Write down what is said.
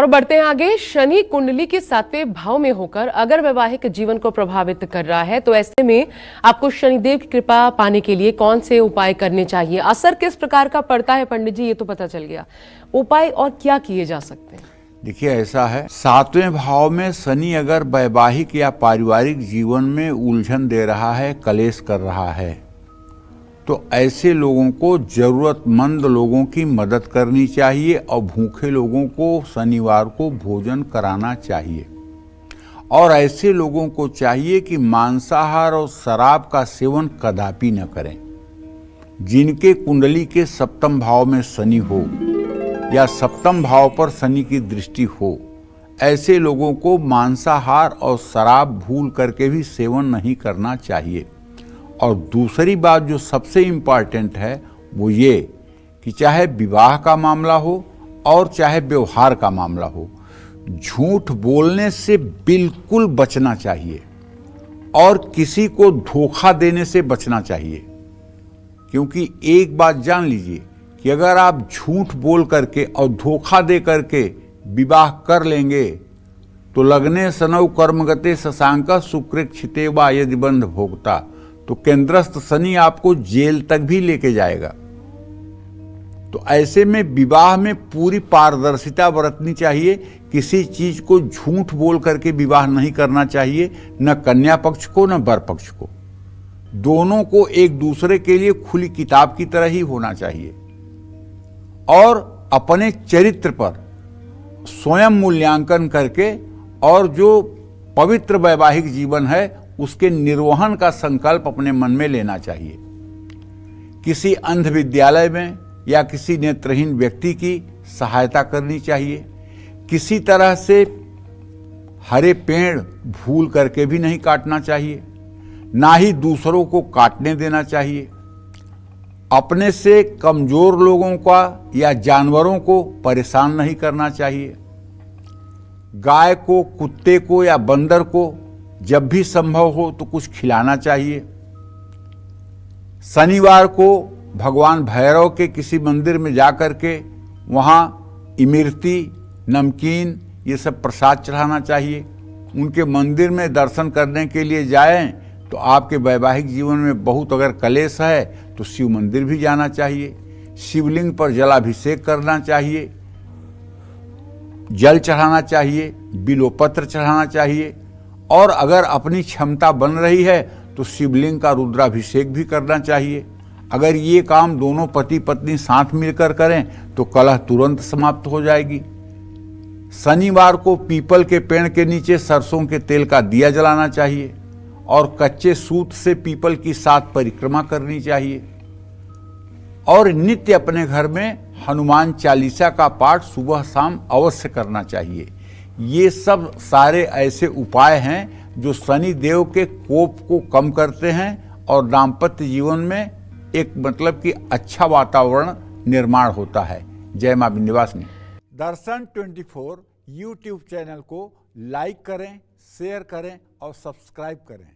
और बढ़ते हैं आगे। शनि कुंडली के 7वें भाव में होकर अगर वैवाहिक जीवन को प्रभावित कर रहा है तो ऐसे में आपको शनिदेव की कृपा पाने के लिए कौन से उपाय करने चाहिए, असर किस प्रकार का पड़ता है पंडित जी, ये तो पता चल गया। उपाय और क्या किए जा सकते हैं? देखिए, ऐसा है, 7वें भाव में शनि अगर वैवाहिक या पारिवारिक जीवन में उलझन दे रहा है, कलेश कर रहा है, तो ऐसे लोगों को जरूरतमंद लोगों की मदद करनी चाहिए और भूखे लोगों को शनिवार को भोजन कराना चाहिए। और ऐसे लोगों को चाहिए कि मांसाहार और शराब का सेवन कदापि न करें। जिनके कुंडली के 7वें भाव में शनि हो या 7वें भाव पर शनि की दृष्टि हो, ऐसे लोगों को मांसाहार और शराब भूल करके भी सेवन नहीं करना चाहिए। और दूसरी बात जो सबसे इम्पॉर्टेंट है वो ये कि चाहे विवाह का मामला हो और चाहे व्यवहार का मामला हो, झूठ बोलने से बिल्कुल बचना चाहिए और किसी को धोखा देने से बचना चाहिए। क्योंकि एक बात जान लीजिए कि अगर आप झूठ बोल करके और धोखा दे करके विवाह कर लेंगे तो लगने सनौ कर्मगते शशांक सुकृक्षिते वा यदि बंध भोगता, तो केंद्रस्थ शनि आपको जेल तक भी लेके जाएगा। तो ऐसे में विवाह में पूरी पारदर्शिता बरतनी चाहिए। किसी चीज को झूठ बोल करके विवाह नहीं करना चाहिए, न कन्या पक्ष को न वर पक्ष को। दोनों को एक दूसरे के लिए खुली किताब की तरह ही होना चाहिए और अपने चरित्र पर स्वयं मूल्यांकन करके और जो पवित्र वैवाहिक जीवन है उसके निर्वहन का संकल्प अपने मन में लेना चाहिए। किसी अंध विद्यालय में या किसी नेत्रहीन व्यक्ति की सहायता करनी चाहिए। किसी तरह से हरे पेड़ भूल करके भी नहीं काटना चाहिए, ना ही दूसरों को काटने देना चाहिए। अपने से कमजोर लोगों का या जानवरों को परेशान नहीं करना चाहिए। गाय को, कुत्ते को या बंदर को जब भी संभव हो तो कुछ खिलाना चाहिए। शनिवार को भगवान भैरव के किसी मंदिर में जाकर के वहाँ इमरती, नमकीन ये सब प्रसाद चढ़ाना चाहिए। उनके मंदिर में दर्शन करने के लिए जाएं तो आपके वैवाहिक जीवन में बहुत अगर कलेश है तो शिव मंदिर भी जाना चाहिए। शिवलिंग पर जलाभिषेक करना चाहिए, जल चढ़ाना चाहिए, बिल्वपत्र चढ़ाना चाहिए। और अगर अपनी क्षमता बन रही है तो शिवलिंग का रुद्राभिषेक भी करना चाहिए। अगर ये काम दोनों पति पत्नी साथ मिलकर करें तो कलह तुरंत समाप्त हो जाएगी। शनिवार को पीपल के पेड़ के नीचे सरसों के तेल का दिया जलाना चाहिए और कच्चे सूत से पीपल की 7 परिक्रमा करनी चाहिए। और नित्य अपने घर में हनुमान चालीसा का पाठ सुबह शाम अवश्य करना चाहिए। ये सब सारे ऐसे उपाय हैं जो शनि देव के कोप को कम करते हैं और दाम्पत्य जीवन में एक मतलब कि अच्छा वातावरण निर्माण होता है। जय मां विंध्यवासिनी। दर्शन 24 यूट्यूब चैनल को लाइक करें, शेयर करें और सब्सक्राइब करें।